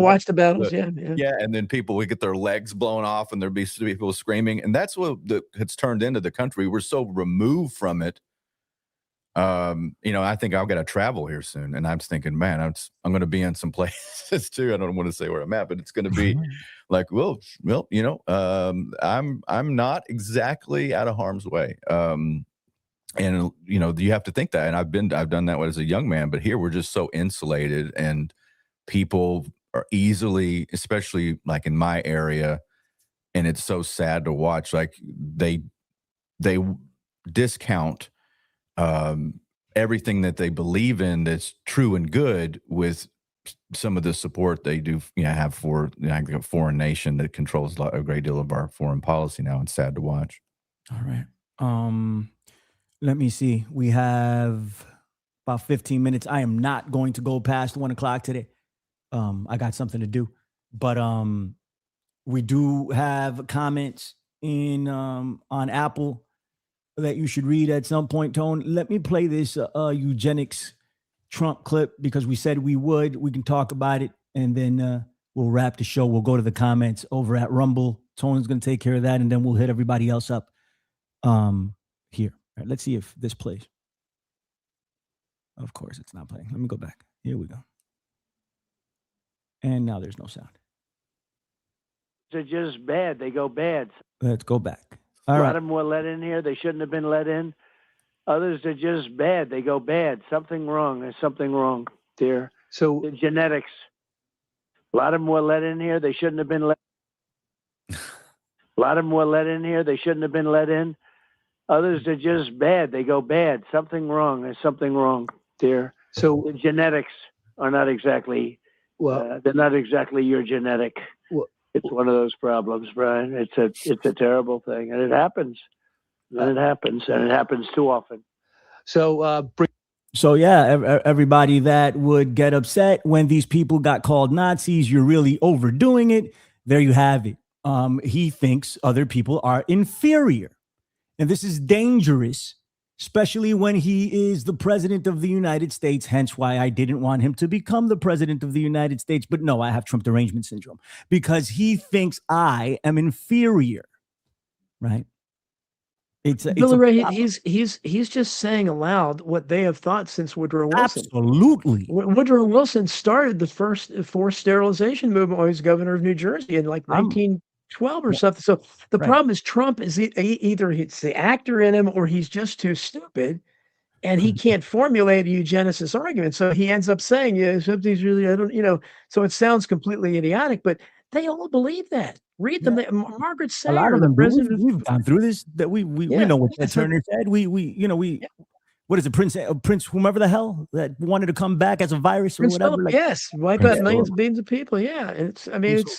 watch the battles. And then people would get their legs blown off, and there'd be people screaming, and that's what it's turned into the country. We're so removed from it. I think I've got to travel here soon, and I'm just thinking, man, I'm going to be in some places too. I don't want to say where I'm at, but it's going to be like, I'm not exactly out of harm's way. And you have to think that, and I've done that as a young man, but here we're just so insulated, and people are easily, especially like in my area, and it's so sad to watch. Like they discount everything that they believe in that's true and good with some of the support they do have for a foreign nation that controls a great deal of our foreign policy now. It's sad to watch. All right. Let me see. We have about 15 minutes. I am not going to go past 1 o'clock today. I got something to do, but we do have comments on Apple that you should read at some point. Tone, let me play this eugenics Trump clip because we said we would. We can talk about it, and then we'll wrap the show. We'll go to the comments over at Rumble. Tone's going to take care of that, and then we'll hit everybody else up here. All right, let's see if this plays. Of course, it's not playing. Let me go back. Here we go. And now there's no sound. They're just bad. They go bad. Let's go back. A lot of them were let in here. They shouldn't have been let in. Others are just bad. They go bad. Something wrong. There's something wrong there. So the genetics. A lot of them were let in here. They shouldn't have been let. A lot of them were let in here. They shouldn't have been let in. Others are just bad. They go bad. Something wrong. There's something wrong there. So the genetics are not exactly. They're not exactly your genetic. It's one of those problems, Brian. It's a terrible thing, and it happens. And it happens too often. So, everybody that would get upset when these people got called Nazis, you're really overdoing it. There you have it. He thinks other people are inferior, and this is dangerous, especially when he is the president of the United States, hence why I didn't want him to become the president of the United States. But no, I have Trump derangement syndrome because he thinks I am inferior, right? Billy Ray, he's just saying aloud what they have thought since Woodrow Wilson. Absolutely. Woodrow Wilson started the first forced sterilization movement when he was governor of New Jersey in 1912 or something. So the problem is Trump is either it's the actor in him or he's just too stupid and he can't formulate a eugenicist argument. So he ends up saying, yeah, something's really, I don't, so it sounds completely idiotic, but they all believe that. Read them. Margaret A lot Sanger, of the them do. president. We've gone through this. That we Yeah, know what yeah, Ted Turner said. What is it, Prince, whomever the hell that wanted to come back as a virus or Prince whatever. Philip, Like, yes, wipe Prince out millions Philip. and billions of people. Yeah, it's. I mean, So,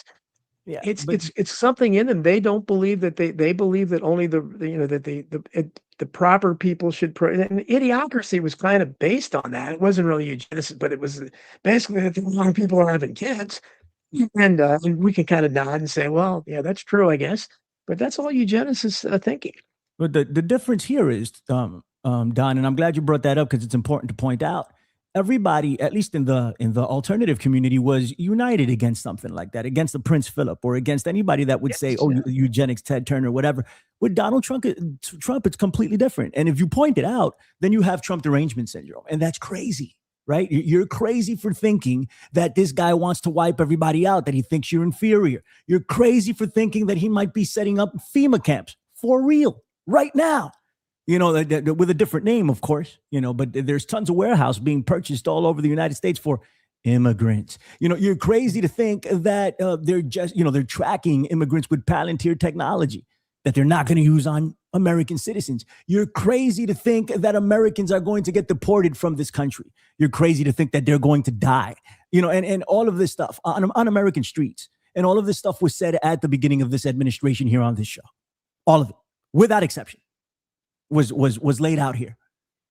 yeah, it's something in them. They don't believe that they believe that only that the proper people should. And Idiocracy was kind of based on that. It wasn't really eugenicist, but it was basically that a lot of people are having kids, and we can kind of nod and say, well, yeah, that's true, I guess. But that's all eugenicists thinking. But the difference here is, Don, and I'm glad you brought that up because it's important to point out. Everybody, at least in the alternative community, was united against something like that, against the Prince Philip or against anybody that would say, "Oh, eugenics, Ted Turner, whatever." With Donald Trump, it's completely different. And if you point it out, then you have Trump derangement syndrome, and that's crazy, right? You're crazy for thinking that this guy wants to wipe everybody out, that he thinks you're inferior. You're crazy for thinking that he might be setting up FEMA camps for real right now. With a different name, of course, but there's tons of warehouse being purchased all over the United States for immigrants. You're crazy to think that they're tracking immigrants with Palantir technology that they're not going to use on American citizens. You're crazy to think that Americans are going to get deported from this country. You're crazy to think that they're going to die, and all of this stuff on American streets. And all of this stuff was said at the beginning of this administration here on this show. All of it, without exception. Was laid out here,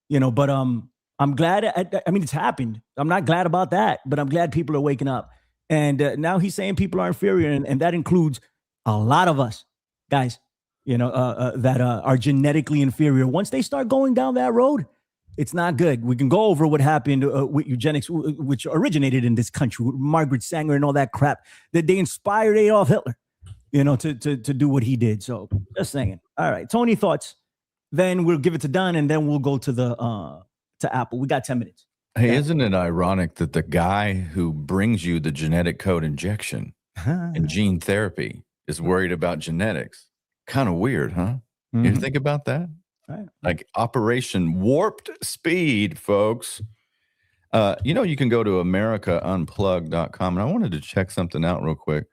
but I'm glad. I mean, it's happened. I'm not glad about that, but I'm glad people are waking up. And now he's saying people are inferior, and that includes a lot of us guys, that are genetically inferior. Once they start going down that road, it's not good. We can go over what happened with eugenics, which originated in this country, with Margaret Sanger and all that crap, that they inspired Adolf Hitler, to do what he did. So just saying. All right, Tony, thoughts? Then we'll give it to Don, and then we'll go to to Apple. We got 10 minutes. Hey, isn't it ironic that the guy who brings you the genetic code injection and gene therapy is worried about genetics? Kind of weird, huh? Mm-hmm. You think about that? Right. Like Operation Warped Speed, folks. You can go to AmericaUnplugged.com, and I wanted to check something out real quick.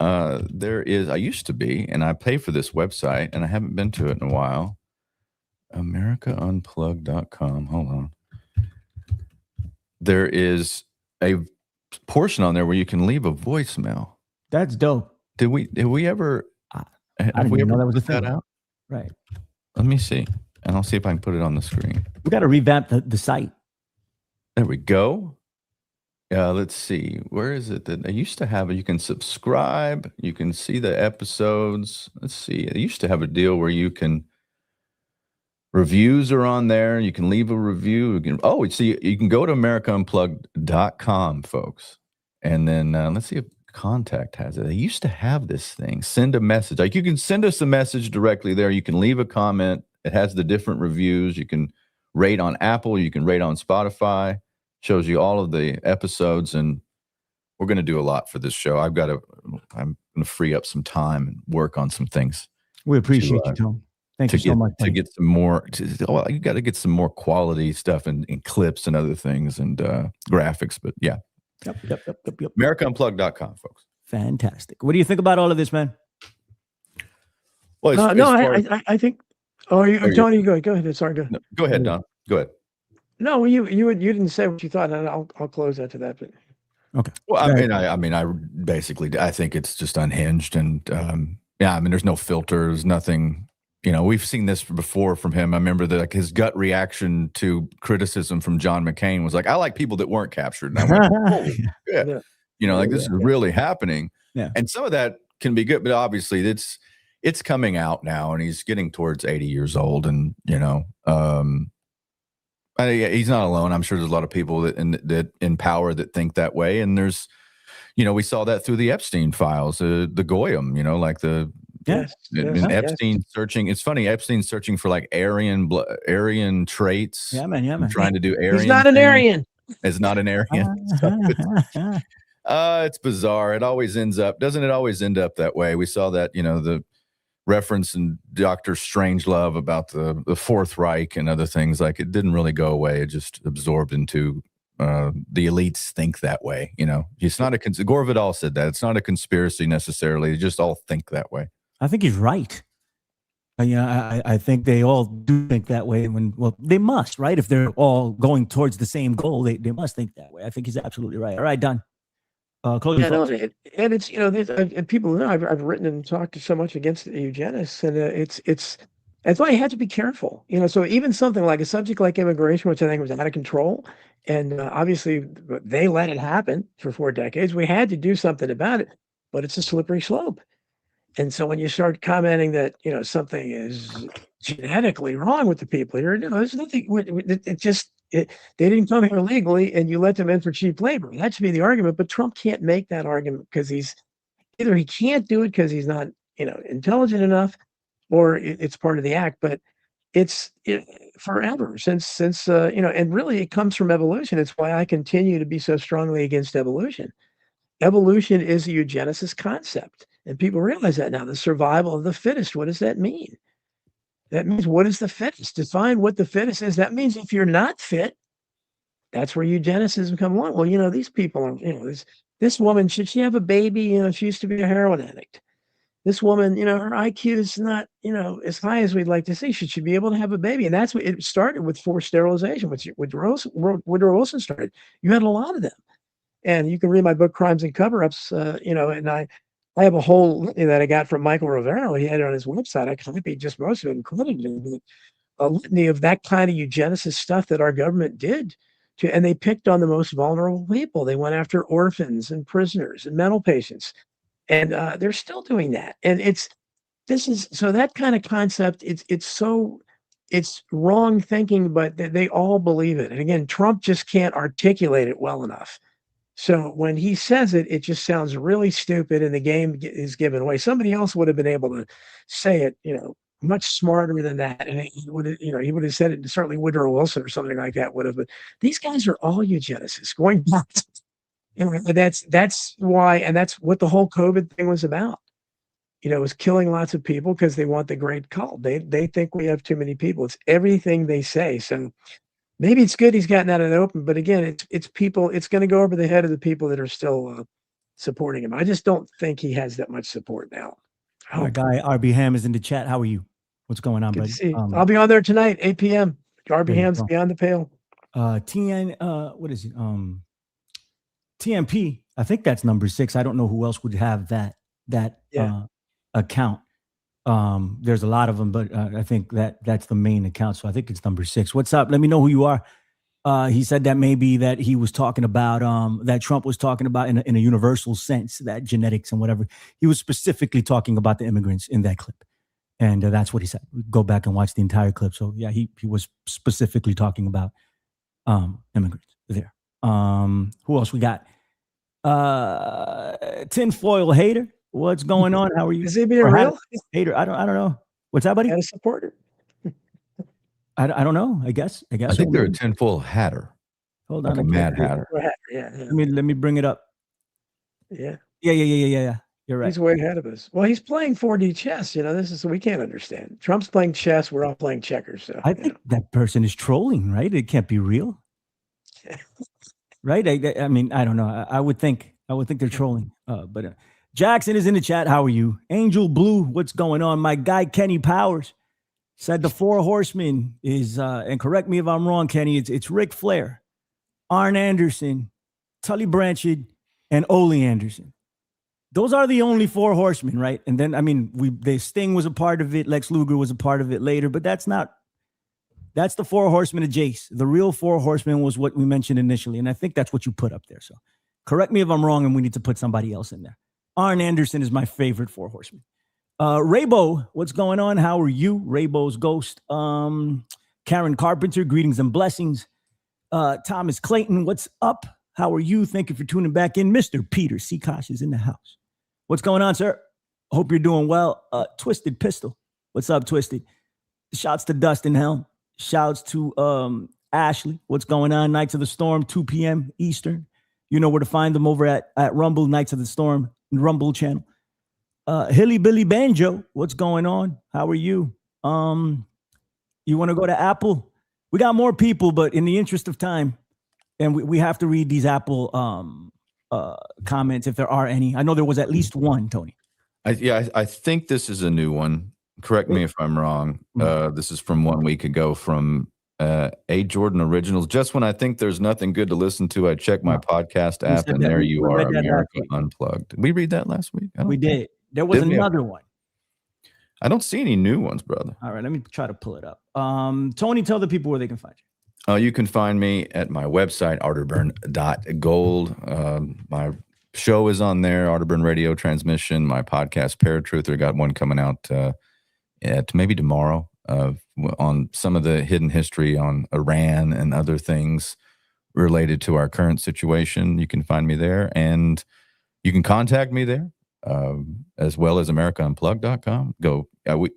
I used to be, and I pay for this website, and I haven't been to it in a while. AmericaUnplugged.com. Hold on. There is a portion on there where you can leave a voicemail. That's dope. Did we ever? I didn't even know that was a thing. Out? Right. Let me see, and I'll see if I can put it on the screen. We got to revamp the site. There we go. Let's see. Where is it that I used to have it? You can subscribe. You can see the episodes. Let's see. I used to have a deal where you can reviews are on there. You can leave a review. You can go to AmericaUnplugged.com, folks. And then let's see if Contact has it. They used to have this thing. Send a message. Like you can send us a message directly there. You can leave a comment. It has the different reviews. You can rate on Apple. You can rate on Spotify. Shows you all of the episodes, and we're going to do a lot for this show. I'm going to free up some time and work on some things. We appreciate you, Tom. Thank you so much. To get some more, you got to get some more quality stuff and clips and other things and graphics. But yeah. Yep. AmericaUnplugged.com, folks. Fantastic. What do you think about all of this, man? Well, I think. Tony, go ahead. Sorry, go ahead. No, go ahead, Don. Go ahead. No, you didn't say what you thought, and I'll close after that. But okay. Well, I think it's just unhinged, and there's no filters, nothing. We've seen this before from him. I remember that his gut reaction to criticism from John McCain was like, "I like people that weren't captured." And I went, "Oh, yeah." This is really happening. Yeah. And some of that can be good, but obviously it's coming out now, and he's getting towards 80 years old, and he's not alone. I'm sure there's a lot of people that in power that think that way. And there's, we saw that through the Epstein files, the Goyim, Epstein searching. It's funny. Epstein's searching for like Aryan traits. Yeah, man. Trying to do Aryan. He's not an Aryan. It's not an Aryan. It's bizarre. Doesn't it always end up that way? We saw that, reference in Dr. Strangelove about the Fourth Reich and other things, like it didn't really go away. It just absorbed into the elites think that way. You know, it's not Gore Vidal said that. It's not a conspiracy necessarily. They just all think that way. I think he's right. I think they all do think that way. Well, they must, right? If they're all going towards the same goal, they must think that way. I think he's absolutely right. All right, done. Yeah, no, and it's and people know I've written and talked so much against eugenics, and it's that's why you have to be careful. So even something like a subject like immigration, which I think was out of control, and obviously they let it happen for 4 decades. We had to do something about it, but it's a slippery slope. And so when you start commenting that something is genetically wrong with the people here, no, there's nothing. They didn't come here legally, and you let them in for cheap labor. That should be the argument. But Trump can't make that argument because he can't do it because he's not intelligent enough, or it's part of the act. But it's forever since and really it comes from evolution. It's why I continue to be so strongly against evolution. Evolution is a eugenicist concept, and people realize that now. The survival of the fittest. What does that mean? That means, what is the fittest? Define what the fittest is. That means if you're not fit, that's where eugenicism come along. Well, these people are, this woman, should she have a baby? She used to be a heroin addict. This woman, her IQ is not, as high as we'd like to see. Should she be able to have a baby? And that's what it started with, forced sterilization, which Woodrow Wilson started. You had a lot of them. And you can read my book, Crimes and Cover-Ups, and I have a whole litany that I got from Michael Rivero. He had it on his website. I copied just most of it, including a litany of that kind of eugenicist stuff that our government did. And they picked on the most vulnerable people. They went after orphans and prisoners and mental patients. And they're still doing that. And so that kind of concept, it's wrong thinking, but they all believe it. And again, Trump just can't articulate it well enough. So when he says it, it just sounds really stupid, and the game is given away. Somebody else would have been able to say it, much smarter than that, and he would have said it. Certainly Woodrow Wilson or something like that would have. But these guys are all eugenicists. Going back, that's why, and that's what the whole COVID thing was about. It was killing lots of people because they want the great cult. They think we have too many people. It's everything they say. So. Maybe it's good he's gotten out of the open, but again, it's people. It's going to go over the head of the people that are still supporting him. I just don't think he has that much support now. Our guy RB Ham is in the chat. How are you? What's going on, Good buddy? to see. I'll be on there tonight, 8 p.m. RB Ham's Beyond the Pale. What is it? TMP. I think that's number 6. I don't know who else would have that account. There's a lot of them, but I think that's the main account. So I think it's number 6. What's up? Let me know who you are. He said that maybe that he was talking about that Trump was talking about in a universal sense, that genetics and whatever. He was specifically talking about the immigrants in that clip, and that's what he said. Go back and watch the entire clip. So yeah, he was specifically talking about immigrants there. Who else we got? Tinfoil hater. What's going on? How are you? Is he being real? Hater. I don't know. What's that, buddy? And a supporter. I don't know. I guess. I think they're a tinfoil hatter. Hold like on. A mad hatter. Yeah. Let me bring it up. Yeah. Yeah. You're right. He's way ahead of us. Well, he's playing 4D chess. This is we can't understand. Trump's playing chess. We're all playing checkers. So I think that person is trolling, right? It can't be real. Right? I mean, I don't know. I would think they're trolling. But Jackson is in the chat. How are you? Angel Blue, what's going on? My guy Kenny Powers said the 4 horsemen is, and correct me if I'm wrong, Kenny, it's Ric Flair, Arn Anderson, Tully Blanchard, and Ole Anderson. Those are the only 4 horsemen, right? And then, I mean, Sting was a part of it. Lex Luger was a part of it later, but that's the 4 horsemen of Jace. The real 4 horsemen was what we mentioned initially. And I think that's what you put up there. So correct me if I'm wrong, and we need to put somebody else in there. Arn Anderson is my favorite 4 horsemen. Raybo, what's going on? How are you? Raybo's Ghost. Karen Carpenter, greetings and blessings. Thomas Clayton, what's up? How are you? Thank you for tuning back in. Mr. Peter Seakosh is in the house. What's going on, sir? Hope you're doing well. Twisted Pistol, what's up, Twisted? Shouts to Dustin Helm. Shouts to Ashley. What's going on? Knights of the Storm, 2 p.m. Eastern. You know where to find them over at Rumble, Knights of the Storm, Rumble channel. Hilly Billy Banjo, what's going on? How are you? You want to go to Apple? We got more people, but in the interest of time, and we have to read these Apple comments if there are any. I know there was at least one, Tony. I think this is a new one. Correct me if I'm wrong. This is from 1 week ago from A. Jordan Originals. Just when I think there's nothing good to listen to, I check my podcast app, and there you are, America Unplugged. Did we read that last week? We did. There was another one. I don't see any new ones, brother. All right, let me try to pull it up. Tony, tell the people where they can find you. You can find me at my website, arterburn.gold. My show is on there, Arterburn Radio Transmission. My podcast, Paratruther, got one coming out at maybe tomorrow on some of the hidden history on Iran and other things related to our current situation. You can find me there, and you can contact me there, as well as AmericaUnplugged.com.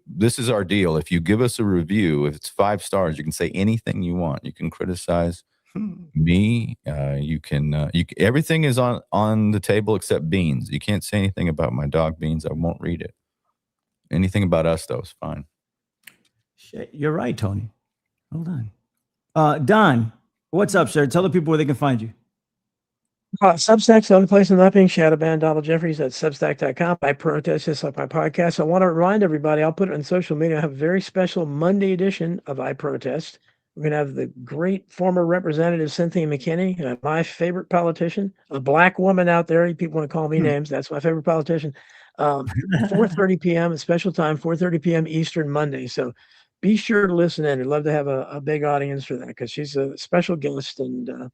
This is our deal. If you give us a review, if it's 5 stars, you can say anything you want. You can criticize me. You can everything is on the table except Beans. You can't say anything about my dog Beans. I won't read it. Anything about us, though, is fine. Shit, you're right, Tony. Hold on. Don, what's up, sir? Tell the people where they can find you. Substack's the only place I'm not being shadow banned. Donald Jeffries at Substack.com. I protest just like my podcast. I want to remind everybody, I'll put it on social media. I have a very special Monday edition of I Protest. We're going to have the great former Representative Cynthia McKinney, my favorite politician, a black woman out there. People want to call me names. That's my favorite politician. 4:30 p.m. a special time, 4:30 p.m. Eastern Monday. So be sure to listen in. I'd love to have a big audience for that because she's a special guest, and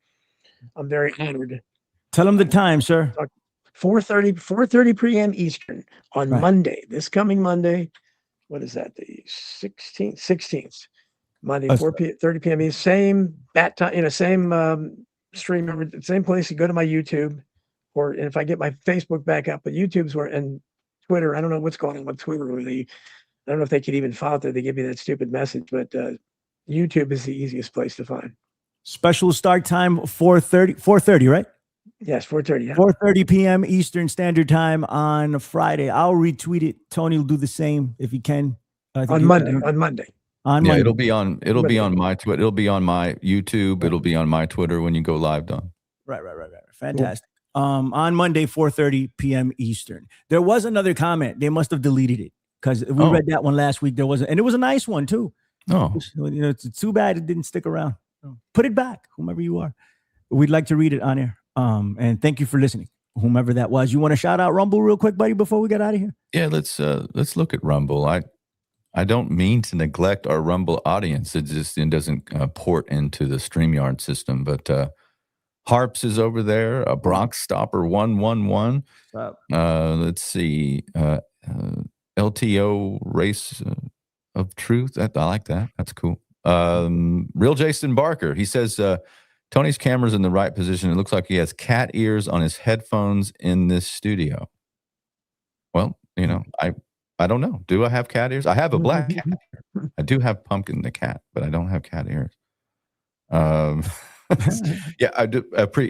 I'm very honored. Tell them the time, sir. 4:30 p.m. Eastern on Monday. This coming Monday. What is that? The 16th. Monday, 4:30 p.m. East. Same bat time, same stream, same place. You go to my YouTube, and if I get my Facebook back up, but YouTube's where, and Twitter. I don't know what's going on with Twitter. I don't know if they could even follow it. They give me that stupid message, but YouTube is the easiest place to find. Special start time 4:30, right? Yes, 4:30. Yeah. 4:30 p.m. Eastern Standard Time on Friday. I'll retweet it. Tony will do the same if he can. On Monday. Yeah, it'll be on my Twitter. It'll be on my YouTube. It'll be on my Twitter when you go live, Don. Right. Fantastic. Cool. On Monday, 4:30 p.m. Eastern. There was another comment. They must have deleted it because we read that one last week. There wasn't, and it was a nice one too. Oh, it's too bad it didn't stick around. Put it back, whomever you are. We'd like to read it on air. And thank you for listening, whomever that was. You want to shout out Rumble real quick, buddy, before we get out of here? Yeah, let's look at Rumble. I don't mean to neglect our Rumble audience. It doesn't port into the StreamYard system, but Harps is over there. Bronx Stopper 111. Let's see. LTO Race of Truth. I like that. That's cool. Real Jason Barker. He says Tony's camera's in the right position. It looks like he has cat ears on his headphones in this studio. Well, I don't know. Do I have cat ears? I have a black cat. I do have Pumpkin the cat, but I don't have cat ears. Yeah, I do.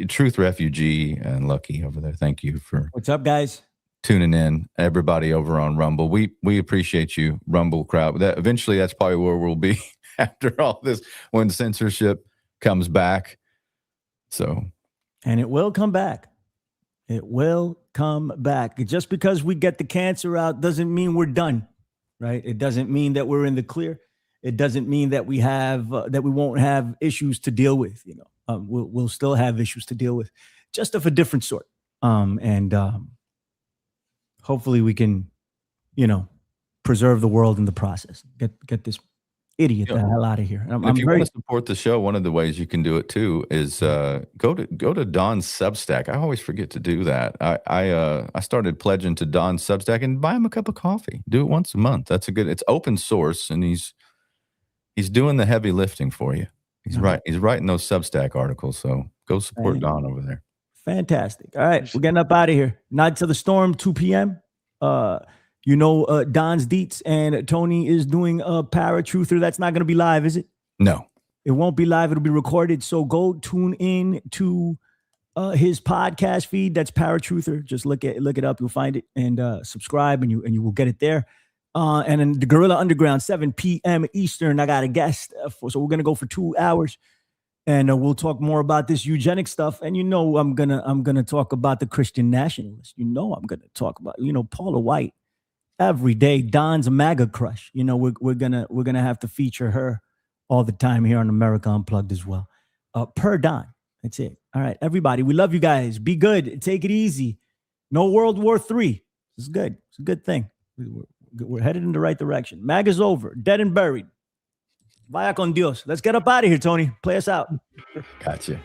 Truth Refugee and Lucky over there. Thank you for what's up, guys. Tuning in, everybody over on Rumble. We appreciate you, Rumble crowd. Eventually, that's probably where we'll be after all this when censorship comes back. So, and it will come back. It will come back. Just because we get the cancer out doesn't mean we're done, right? It doesn't mean that we're in the clear. It doesn't mean that we have that we won't have issues to deal with. We'll still have issues to deal with, just of a different sort. Hopefully we can, preserve the world in the process. Get this idiot the hell out of here. If you want to support the show, one of the ways you can do it too is go to Don's Substack. I always forget to do that. I started pledging to Don's Substack and buy him a cup of coffee. Do it once a month. It's open source, and he's doing the heavy lifting for you. He's writing those Substack articles. So go support Don over there. Fantastic. All right, we're getting up out of here. Night to the Storm, 2 p.m. Don's Deets and Tony is doing a Paratruther. That's not going to be live, is it? No. It won't be live. It'll be recorded. So go tune in to his podcast feed. That's Paratruther. Just look it up. You'll find it and subscribe, and you will get it there. And then the Gorilla Underground, 7 p.m. Eastern. I got a guest, so we're gonna go for 2 hours, and we'll talk more about this eugenic stuff. And I'm gonna talk about the Christian nationalists. I'm gonna talk about Paula White every day. Don's a MAGA crush. We're gonna have to feature her all the time here on America Unplugged as well. Per Don. That's it. All right, everybody. We love you guys. Be good. Take it easy. No World War III. It's good. It's a good thing. We're headed in the right direction. MAGA's over. Dead and buried. Vaya con Dios. Let's get up out of here, Tony. Play us out. Gotcha.